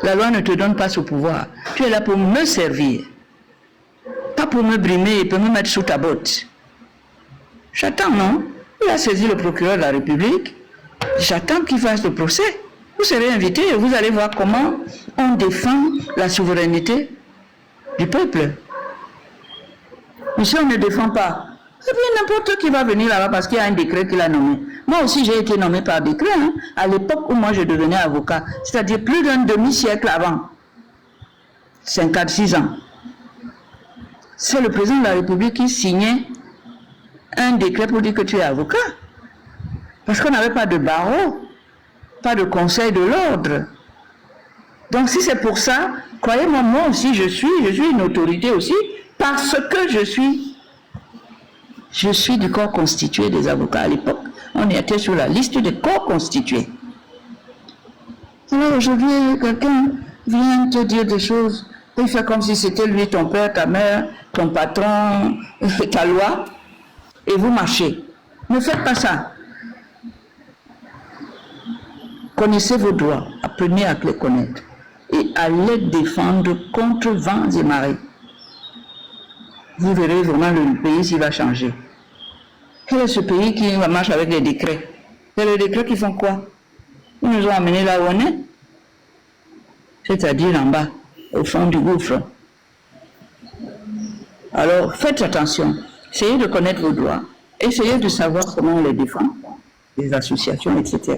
La loi ne te donne pas ce pouvoir. Tu es là pour me servir. Pas pour me brimer et pour me mettre sous ta botte. J'attends, non? Il a saisi le procureur de la République. J'attends qu'il fasse le procès. Vous serez invité et vous allez voir comment on défend la souveraineté du peuple. Mais si on ne défend pas Et puis n'importe qui va venir là-bas parce qu'il y a un décret qui l'a nommé. Moi aussi, j'ai été nommé par décret, hein, à l'époque où moi je devenais avocat, c'est-à-dire plus d'un demi-siècle avant, 56 ans. C'est le président de la République qui signait un décret pour dire que tu es avocat. Parce qu'on n'avait pas de barreau, pas de conseil de l'ordre. Donc si c'est pour ça, croyez-moi, moi aussi je suis une autorité aussi, parce que je suis du corps constitué des avocats. À l'époque, on était sur la liste des corps constitués. Alors aujourd'hui, quelqu'un vient te dire des choses, il fait comme si c'était lui, ton père, ta mère, ton patron, ta loi, et vous marchez. Ne faites pas ça. Connaissez vos droits, apprenez à les connaître et à les défendre contre vents et marées. Vous verrez vraiment le pays s'il va changer. Quel est ce pays qui marche avec les décrets? C'est les décrets qui font quoi? Ils nous ont amenés là où on est, c'est-à-dire en bas, au fond du gouffre. Alors faites attention, essayez de connaître vos droits, essayez de savoir comment on les défend, les associations, etc.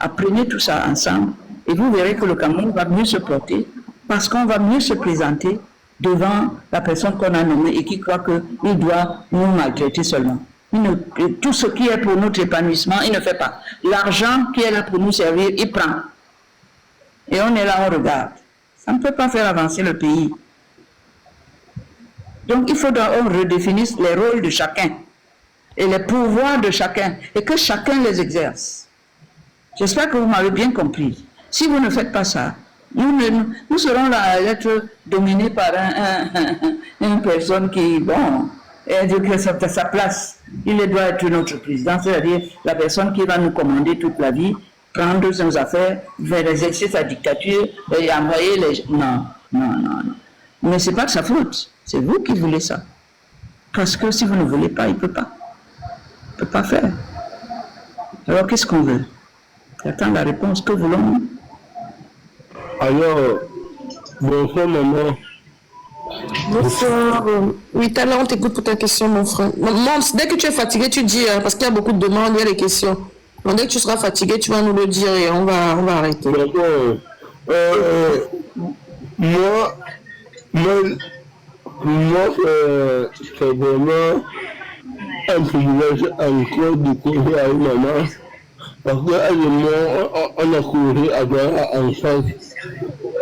Apprenez tout ça ensemble et vous verrez que le Cameroun va mieux se porter parce qu'on va mieux se présenter devant la personne qu'on a nommée et qui croit qu'il doit nous maltraiter seulement. Tout ce qui est pour notre épanouissement, il ne fait pas. L'argent qui est là pour nous servir, il prend. Et on est là, on regarde. Ça ne peut pas faire avancer le pays. Donc il faut qu'on redéfinisse les rôles de chacun et les pouvoirs de chacun et que chacun les exerce. J'espère que vous m'avez bien compris. Si vous ne faites pas ça, nous serons là à être dominés par une personne qui, bon, elle dit que c'est à sa place. Il doit être notre président, c'est-à-dire la personne qui va nous commander toute la vie, prendre nos affaires, faire exercer sa dictature et envoyer les gens. Non, non, non, non. Mais ce n'est pas de sa faute. C'est vous qui voulez ça. Parce que si vous ne voulez pas, il ne peut pas. Il ne peut pas faire. Alors qu'est-ce qu'on veut? J'attends la réponse. Que voulons-nous? Alors, bonsoir maman. Bonsoir. Oui, Tala, on t'écoute pour ta question, mon frère. Dès que tu es fatigué, tu dis, parce qu'il y a beaucoup de demandes, il y a des questions. Donc, dès que tu seras fatigué, tu vas nous le dire et on va arrêter. D'accord. Moi, c'est vraiment un privilège encore de courir avec maman. Parce qu'elle et moi, on a couru ensemble.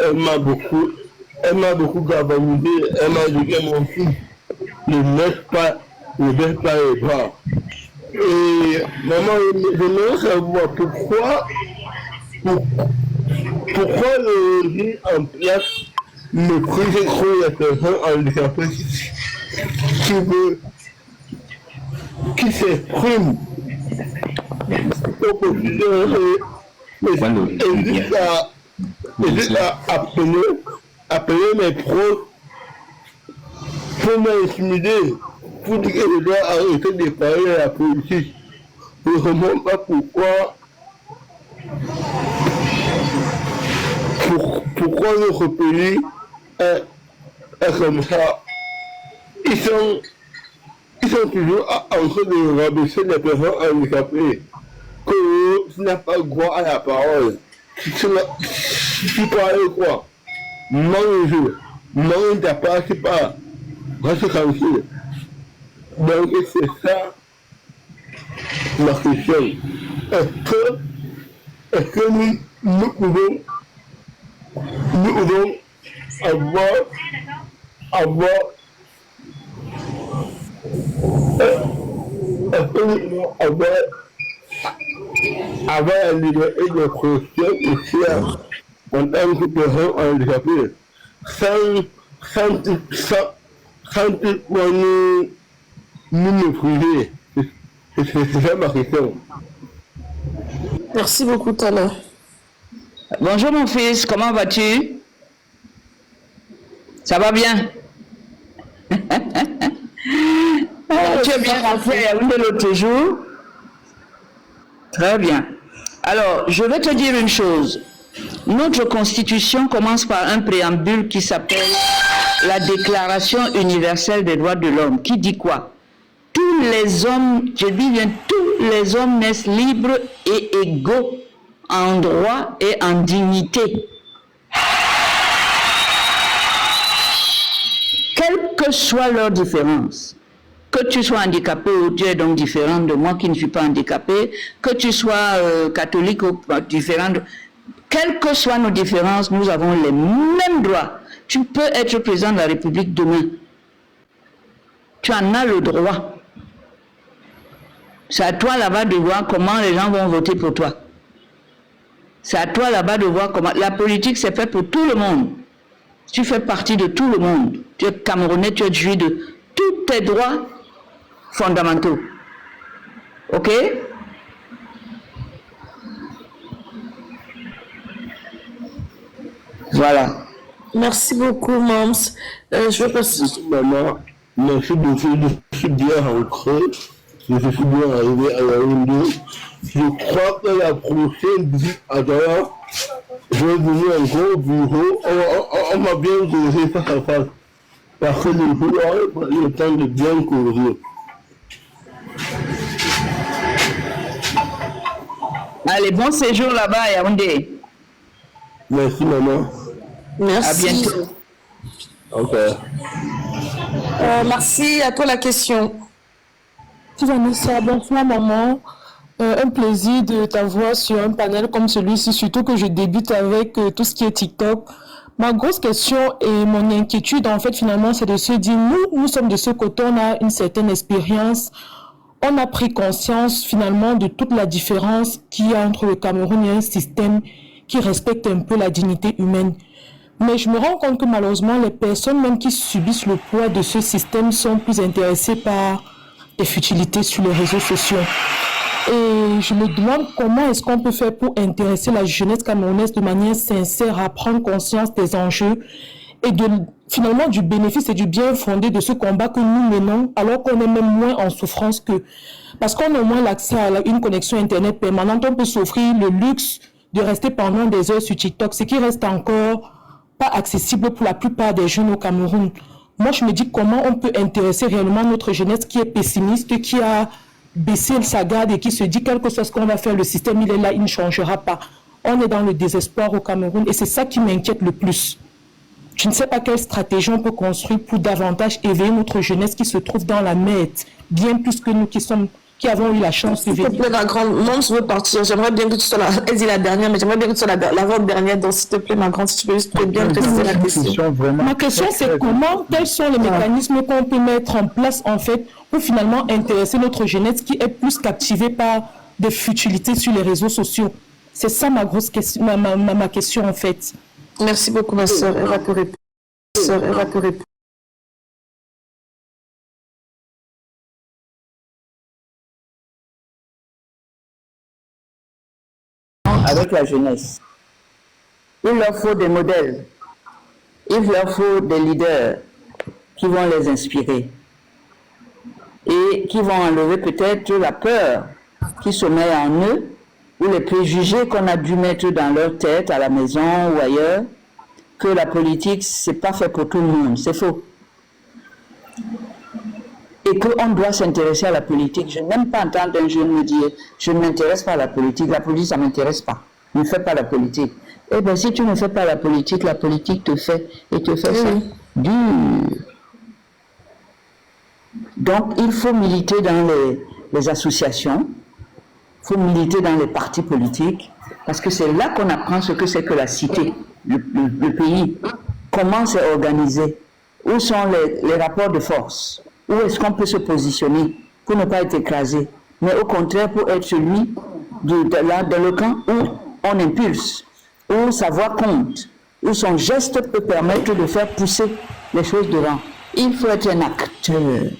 Elle m'a beaucoup galvanisé. Elle m'a dit que mon fils ne baisse pas les bras. Et maman, j'aimerais savoir pourquoi le régime en place ne prise trop les personnes handicapées qui s'expriment au quotidien et appeler mes proches pour m'intimider, pour dire que je dois arrêter de parler à la politique. Je ne comprends pas pourquoi notre pays est comme ça. Ils sont toujours en train de rabaisser les personnes handicapées. Que tu n'as pas droit à la parole. Tu parles quoi? Mange, ta part, c'est pas. Reste tranquille. Donc c'est ça ma question. Est-ce que nous pouvons avoir la liberté de pression sociale en tant que personne handicapée sans nous mépriser. C'est ça ma question. Merci beaucoup, Tala. Bonjour mon fils, comment vas-tu? Ça va bien? Tu es bien rentré à Yaoundé l'autre jour? Très bien. Alors, je vais te dire une chose. Notre constitution commence par un préambule qui s'appelle la Déclaration universelle des droits de l'homme, qui dit quoi? Tout tous les hommes, je dis bien, tous les hommes naissent libres et égaux en droit et en dignité. Quelle que soit leur différence, que tu sois handicapé ou tu es donc différent de moi qui ne suis pas handicapé, que tu sois catholique ou différent, quelles que soient nos différences, nous avons les mêmes droits. Tu peux être président de la République demain. Tu en as le droit. C'est à toi là-bas de voir comment les gens vont voter pour toi. C'est à toi là-bas de voir comment... La politique, c'est fait pour tout le monde. Tu fais partie de tout le monde. Tu es Camerounais, tu es joué de tous tes droits fondamentaux. OK? Voilà. Merci beaucoup, Mams. Je veux passer... Maman, merci beaucoup. Je suis bien rentré. Je suis bien arrivé à la Yaoundé. Je crois que la prochaine visite à Douala, je vais venir encore au bureau. On m'a bien causé face à face. Parce que le jour, on a pris le temps de bien causer. Allez, bon séjour là-bas à Yaoundé. Merci, maman. Merci. À bientôt. Ok. Merci. À toi la question. Vanessa, bonsoir maman. Un plaisir de t'avoir sur un panel comme celui-ci, surtout que je débute avec tout ce qui est TikTok. Ma grosse question et mon inquiétude, en fait, finalement, c'est de se dire, nous sommes de ce côté, on a une certaine expérience, on a pris conscience, finalement, de toute la différence qu'il y a entre le Cameroun et un système qui respecte un peu la dignité humaine. Mais je me rends compte que malheureusement, les personnes même qui subissent le poids de ce système sont plus intéressées par les futilités sur les réseaux sociaux. Et je me demande comment est-ce qu'on peut faire pour intéresser la jeunesse camerounaise de manière sincère à prendre conscience des enjeux et finalement du bénéfice et du bien fondé de ce combat que nous menons, alors qu'on est même moins en souffrance que... Parce qu'on a au moins l'accès à une connexion Internet permanente, on peut s'offrir le luxe de rester pendant des heures sur TikTok, ce qui reste encore pas accessible pour la plupart des jeunes au Cameroun. Moi, je me dis comment on peut intéresser réellement notre jeunesse qui est pessimiste, qui a baissé sa garde et qui se dit quel que soit ce qu'on va faire, le système il est là, il ne changera pas. On est dans le désespoir au Cameroun et c'est ça qui m'inquiète le plus. Je ne sais pas quelle stratégie on peut construire pour davantage éveiller notre jeunesse qui se trouve dans la merde, bien plus que nous qui avons eu la chance de vivre. S'il te plaît, ma grande, Mams veut partir. J'aimerais bien que tu sois elle dit la dernière, mais j'aimerais bien que tu sois l'avant-dernière. Donc, s'il te plaît, ma grande, si tu peux juste bien préciser la question. Ma question, c'est quels sont les mécanismes qu'on peut mettre en place, en fait, pour finalement intéresser notre jeunesse qui est plus captivée par des futilités sur les réseaux sociaux. C'est ça ma grosse question, ma question, en fait. Merci beaucoup, ma soeur. Elle va te répondre. Avec la jeunesse. Il leur faut des modèles. Il leur faut des leaders qui vont les inspirer et qui vont enlever peut-être la peur qui sommeille en eux ou les préjugés qu'on a dû mettre dans leur tête à la maison ou ailleurs, que la politique, c'est pas fait pour tout le monde, c'est faux. Et qu'on doit s'intéresser à la politique. Je n'aime pas entendre un jeune me dire « je ne m'intéresse pas à la politique, ça ne m'intéresse pas, ne fais pas la politique ». Eh bien, si tu ne fais pas la politique te fait et te fait ça dur. Donc, il faut militer dans les associations, il faut militer dans les partis politiques, parce que c'est là qu'on apprend ce que c'est que la cité, le pays, comment c'est organisé, où sont les rapports de force. Où est-ce qu'on peut se positionner pour ne pas être écrasé, mais au contraire pour être celui dans le camp où on impulse, où sa voix compte, où son geste peut permettre de faire pousser les choses devant. Il faut être un acteur. Il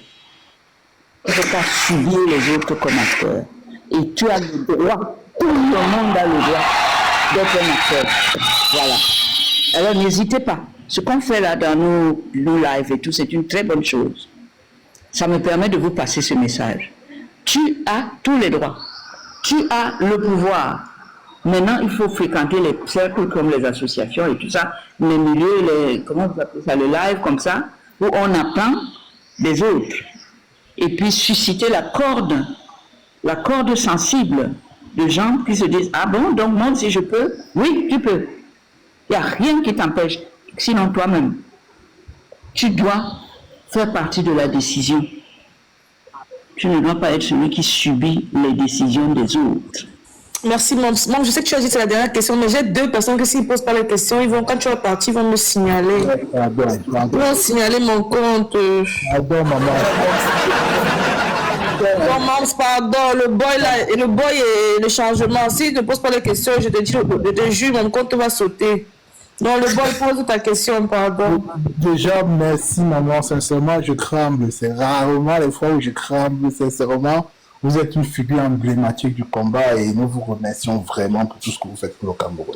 ne faut pas subir les autres comme acteurs. Et tu as le droit, tout le monde a le droit d'être un acteur. Voilà. Alors n'hésitez pas. Ce qu'on fait là dans nos lives et tout, c'est une très bonne chose. Ça me permet de vous passer ce message. Tu as tous les droits. Tu as le pouvoir. Maintenant, il faut fréquenter les cercles comme les associations et tout ça, les milieux, comment vous appelez ça, le live comme ça, où on apprend des autres. et puis susciter la corde sensible de gens qui se disent « Ah bon, donc moi si je peux, oui, tu peux. » Il n'y a rien qui t'empêche, sinon toi-même. Tu dois faire partie de la décision. Tu ne dois pas être celui qui subit les décisions des autres. Merci, Moms. Moms, je sais que tu as dit que c'est la dernière question, mais j'ai 2 personnes que s'ils ne posent pas les questions, quand tu vas partir, ils vont me signaler. Ils vont signaler mon compte. Pardon, maman. Non, Moms, pardon. Le boy et le changement. S'il ne pose pas les questions, je te dis, je te jure, mon compte va sauter. Donc, le boy, pose ta question, pardon. Déjà, merci, maman. Sincèrement, je tremble. C'est rarement les fois où je tremble, sincèrement. Vous êtes une figure emblématique du combat et nous vous remercions vraiment pour tout ce que vous faites pour le Cameroun.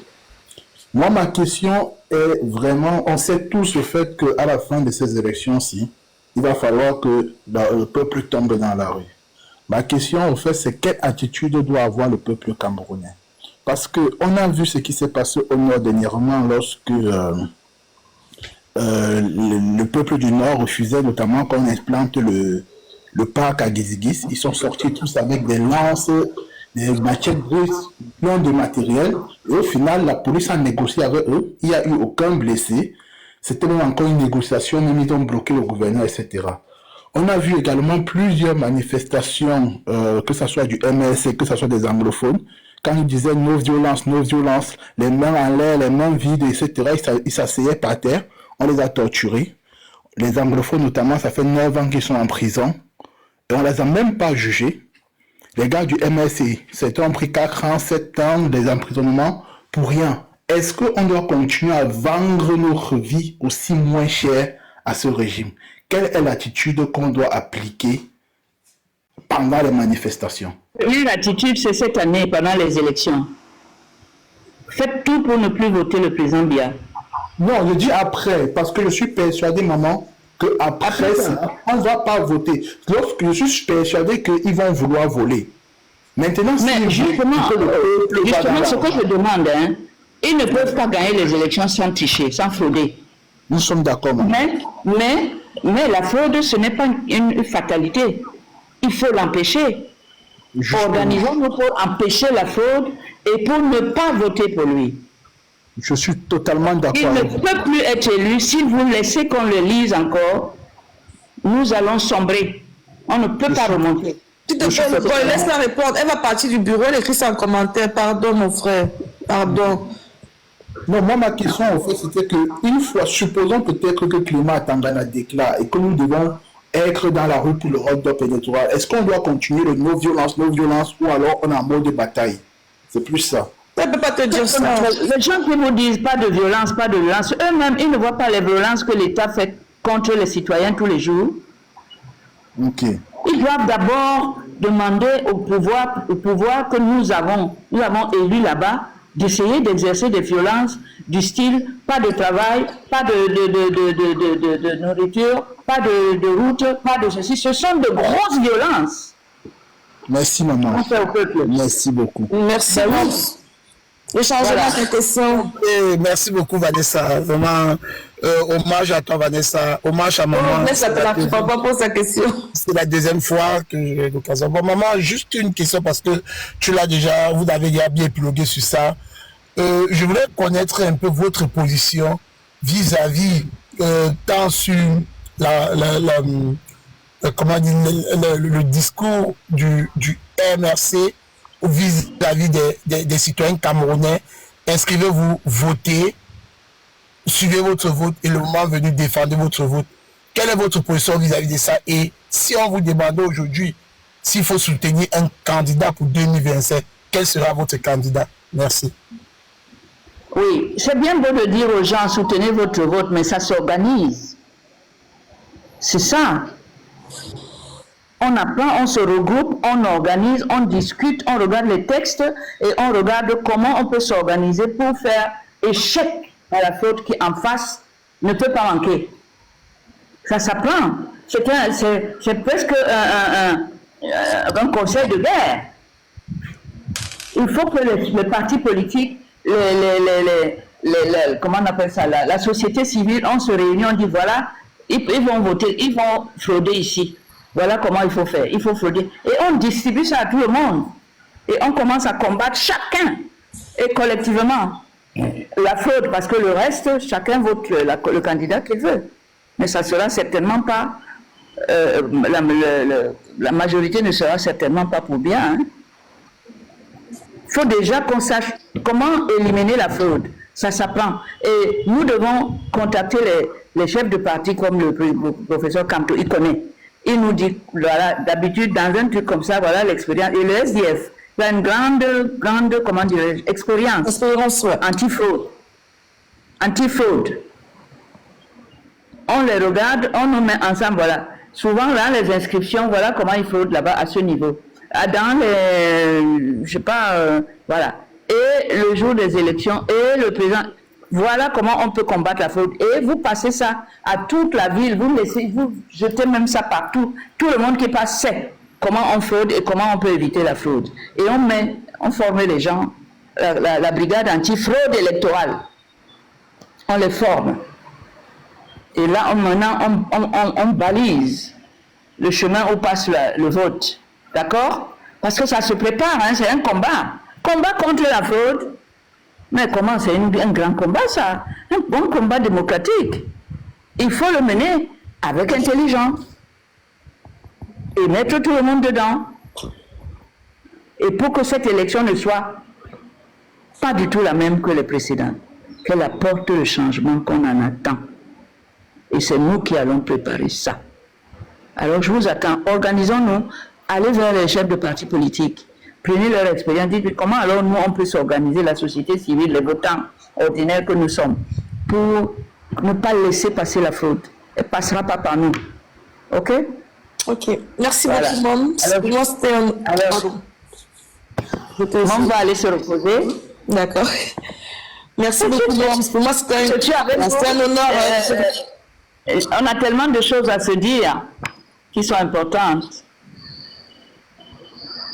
Moi, ma question est vraiment, on sait tous le fait qu'à la fin de ces élections-ci, il va falloir que le peuple tombe dans la rue. Ma question, en fait, c'est quelle attitude doit avoir le peuple camerounais? Parce qu'on a vu ce qui s'est passé au Nord dernièrement lorsque le peuple du Nord refusait notamment qu'on implante le parc à Gizigis. Ils sont sortis tous avec des lances, des machettes russes, plein de matériel. Et au final, la police a négocié avec eux. Il n'y a eu aucun blessé. C'était même encore une négociation, même ils ont bloqué le gouverneur, etc. On a vu également plusieurs manifestations, que ce soit du MLC, que ce soit des anglophones, quand ils disaient nos violences, les mains en l'air, les mains vides, etc., ils s'asseyaient par terre, on les a torturés. Les anglophones notamment, ça fait 9 ans qu'ils sont en prison, et on les a même pas jugés. Les gars du MLC, certains ont pris 4 ans, 7 ans des emprisonnements pour rien. Est-ce qu'on doit continuer à vendre notre vie aussi moins cher à ce régime? Quelle est l'attitude qu'on doit appliquer pendant les manifestations? L'attitude, c'est cette année, pendant les élections. Faites tout pour ne plus voter le président Biya. Non, je dis après, parce que je suis persuadé, maman, qu'après, on ne va pas voter. Lorsque je suis persuadé qu'ils vont vouloir voler. Maintenant, mais justement, ce que je demande, hein, ils ne peuvent pas gagner les élections sans tricher, sans frauder. Nous sommes d'accord, maman. Mais la fraude, ce n'est pas une fatalité. Il faut l'empêcher. Organisons-nous pour empêcher la fraude et pour ne pas voter pour lui. Je suis totalement d'accord. Il ne peut plus être élu. Si vous laissez qu'on le lise encore, nous allons sombrer. On ne peut pas remonter. Laisse-la répondre. Elle va partir du bureau, elle écrit ça en commentaire. Pardon, mon frère. Pardon. Non, moi, ma question, en fait, c'était qu'une fois, supposons peut-être que Clément Atangana déclare et que nous devons être dans la rue pour le hold-up électoral. Est-ce qu'on doit continuer le non-violence, ou alors on est en mode de bataille? C'est plus ça. Ça ne peut pas te dire ça. Les gens qui vous disent pas de violence, eux-mêmes, ils ne voient pas les violences que l'État fait contre les citoyens tous les jours. Ok. Ils doivent d'abord demander au pouvoir que nous avons élu là-bas, d'essayer d'exercer des violences du style pas de travail, pas de nourriture, pas de route, pas de ceci. Ce sont de grosses violences. Merci, maman. Merci beaucoup. Merci. Je change la question. Merci beaucoup, Vanessa. Vraiment, hommage à toi, Vanessa. Hommage à maman. Papa pose sa question. C'est la deuxième fois que j'ai l'occasion. Bon, maman, juste une question parce que vous avez déjà bien épilogué sur ça. Je voulais connaître un peu votre position vis-à-vis tant sur le discours du MRC vis-à-vis des citoyens camerounais. Inscrivez-vous, votez, suivez votre vote et le moment venu défendez votre vote. Quelle est votre position vis-à-vis de ça? Et si on vous demande aujourd'hui s'il faut soutenir un candidat pour 2027, quel sera votre candidat? Merci. Oui, c'est bien beau de dire aux gens soutenez votre vote, mais ça s'organise. C'est ça. On apprend, on se regroupe, on organise, on discute, on regarde les textes et on regarde comment on peut s'organiser pour faire échec à la faute qui en face ne peut pas manquer. Ça s'apprend. C'est presque un conseil de guerre. Il faut que les partis politiques, comment on appelle ça, la société civile, on se réunit, on dit voilà, ils vont voter, ils vont frauder ici. Voilà comment il faut faire. Il faut frauder. Et on distribue ça à tout le monde. Et on commence à combattre chacun et collectivement la fraude, parce que le reste, chacun vote le candidat qu'il veut. Mais ça sera certainement pas, la majorité ne sera certainement pas pour bien. Il faut déjà qu'on sache comment éliminer la fraude. Ça s'apprend. Et nous devons contacter les chefs de parti comme le professeur Kamto, il connaît. Il nous dit, voilà, d'habitude, dans un truc comme ça, voilà l'expérience. Et le SDF, il a une grande, comment dirais-je, expérience. Anti-fraude. Anti-fraude. On les regarde, on nous met ensemble, voilà. Souvent, là, les inscriptions, voilà comment ils fraudent là-bas à ce niveau. Dans les, je sais pas, voilà. Et le jour des élections, et le président, voilà comment on peut combattre la fraude. Et vous passez ça à toute la ville, vous jetez même ça partout. Tout le monde qui passe sait comment on fraude et comment on peut éviter la fraude. Et on forme les gens, la brigade anti-fraude électorale. On les forme. Et là, maintenant, on balise le chemin où passe le vote. D'accord? Parce que ça se prépare, hein, c'est un combat. Combat contre la fraude. Mais comment? C'est un grand combat, ça. Un bon combat démocratique. Il faut le mener avec intelligence. Et mettre tout le monde dedans. Et pour que cette élection ne soit pas du tout la même que les précédentes, qu'elle apporte le changement qu'on en attend. Et c'est nous qui allons préparer ça. Alors je vous attends, organisons-nous, allez vers les chefs de partis politiques, prenez leur expérience, dites comment alors nous on peut s'organiser, la société civile, les votants ordinaires que nous sommes, pour ne pas laisser passer la fraude. Elle ne passera pas par nous. Ok? Ok. Merci beaucoup, Mom. Mom va aller se reposer. D'accord. Merci beaucoup, Mom. Pour moi, c'était un honneur. On a tellement de choses à se dire qui sont importantes.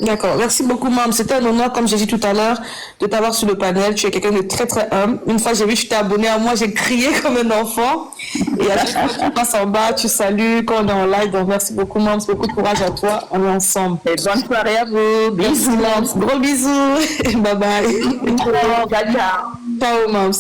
D'accord. Merci beaucoup, Mom. C'était un honneur, comme j'ai dit tout à l'heure, de t'avoir sur le panel. Tu es quelqu'un de très, très humble. Une fois, j'ai vu que tu t'es abonné à moi, j'ai crié comme un enfant. Et à chaque fois que tu passes en bas, tu salues quand on est en live. Donc, merci beaucoup, Mom. Beaucoup de courage à toi. On est ensemble. Et bonne soirée à vous. Bisous, Mom. Gros bisous. Bye bye. Ciao, ciao. Ciao, Mom.